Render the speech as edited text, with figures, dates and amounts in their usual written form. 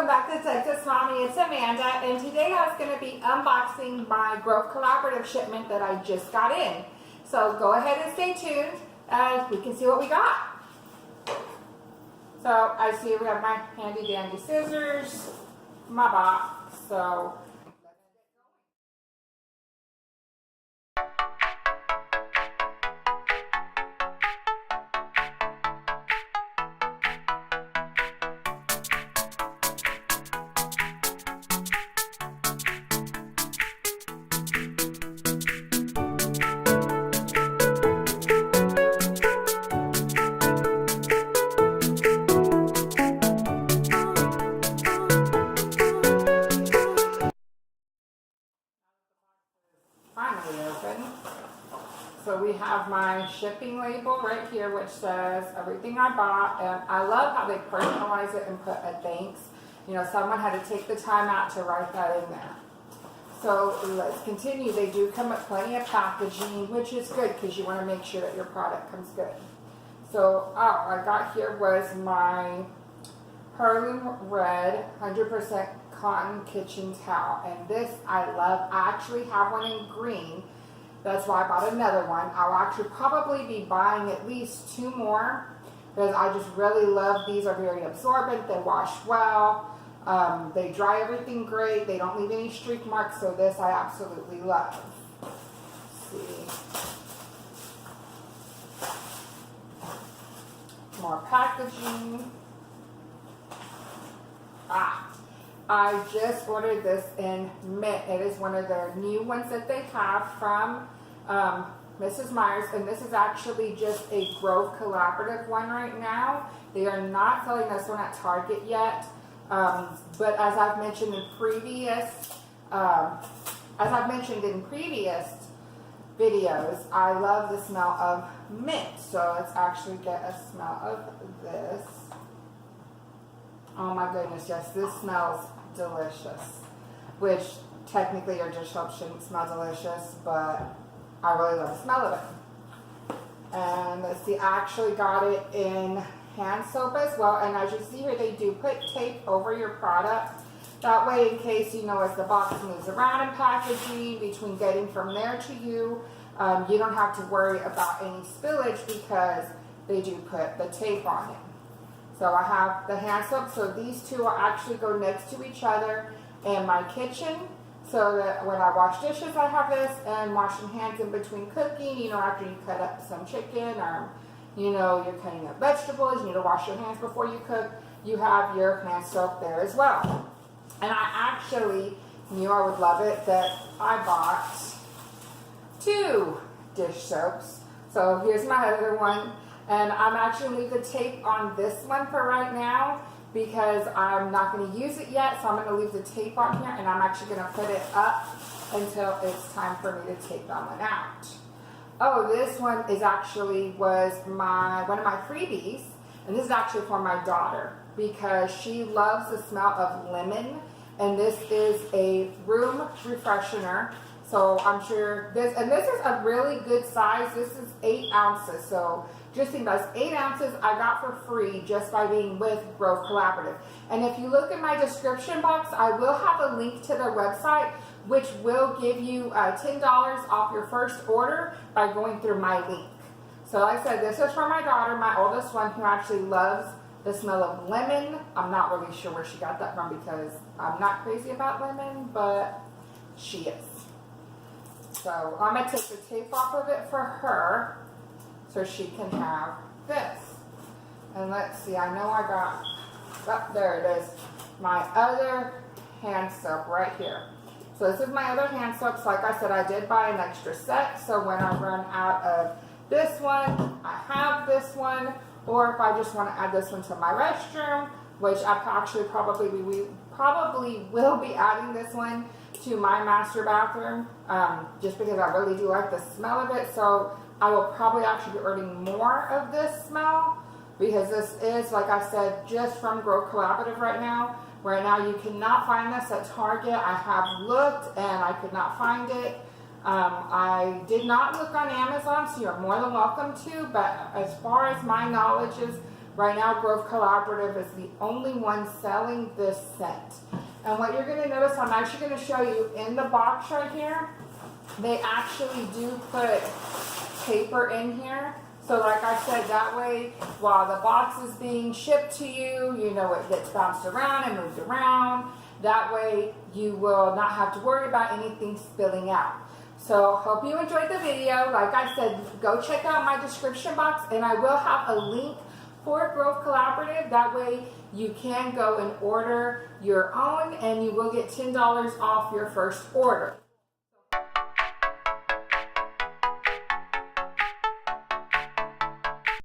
Welcome back to Texas Mommy. It's Amanda, and today I was going to be unboxing my Grove Collaborative shipment that I just got in. So go ahead and stay tuned, and we can see what we got. So I see we have my handy dandy scissors, my box. So finally open. So we have my shipping label right here, which says everything I bought, and I love how they personalize it and put a thanks. You know, someone had to take the time out to write that in there. So let's continue. They do come with plenty of packaging, which is good because you want to make sure that your product comes good. So I got here was my Heirloom Red 100% cotton kitchen towel, and this I love. I actually have one in green. That's why I bought another one. I'll actually probably be buying at least 2 more because I just really love these. Are very absorbent. They wash well. They dry everything great. They don't leave any streak marks. So this I absolutely love. Let's see. More packaging. I just ordered this in mint. It is one of their new ones that they have from Mrs. Myers, and this is actually just a Grove Collaborative one right now. They are not selling this one at Target yet, but as I've mentioned in previous videos, I love the smell of mint. So let's actually get a smell of this. Oh my goodness, yes, this smells delicious. Which technically your dish soap shouldn't smell delicious, but I really love the smell of it. And let's see, I actually got it in hand soap as well. And as you see here, they do put tape over your product. That way, in case, you know, as the box moves around in packaging, between getting from there to you, you don't have to worry about any spillage because they do put the tape on it. So I have the hand soap, so these two will actually go next to each other in my kitchen, so that when I wash dishes I have this, and washing hands in between cooking, you know, after you cut up some chicken or, you know, you're cutting up vegetables, you need to wash your hands before you cook, you have your hand soap there as well. And I actually knew I would love it that I bought 2 dish soaps. So here's my other one. And I'm actually going to leave the tape on this one for right now because I'm not going to use it yet. So I'm going to leave the tape on here, and I'm actually going to put it up until it's time for me to take that one out. Oh, this one is actually was one of my freebies, and this is actually for my daughter because she loves the smell of lemon, and this is a room refreshener. So I'm sure this is a really good size. This is 8 ounces. So just think about it, 8 ounces I got for free just by being with Grove Collaborative. And if you look in my description box, I will have a link to their website, which will give you $10 off your first order by going through my link. So like I said, this is for my daughter, my oldest one, who actually loves the smell of lemon. I'm not really sure where she got that from because I'm not crazy about lemon, but she is. So I'm going to take the tape off of it for her so she can have this. And let's see, I know I got, oh, there it is, my other hand soap right here. So this is my other hand soaps. Like I said, I did buy an extra set. So when I run out of this one, I have this one. Or if I just want to add this one to my restroom, which I actually probably will be adding this one to my master bathroom, just because I really do like the smell of it. So I will probably actually be ordering more of this smell because this is, like I said, just from Grove Collaborative right now. Right now you cannot find this at Target. I have looked and I could not find it. I did not look on Amazon, so you're more than welcome to, but as far as my knowledge is, Right now, Grove Collaborative is the only one selling this scent. And what you're going to notice, I'm actually going to show you in the box right here, they actually do put paper in here. So like I said, that way, while the box is being shipped to you, you know it gets bounced around and moved around. That way, you will not have to worry about anything spilling out. So, hope you enjoyed the video. Like I said, go check out my description box, and I will have a link for Grove Collaborative. That way, you can go and order your own, and you will get $10 off your first order.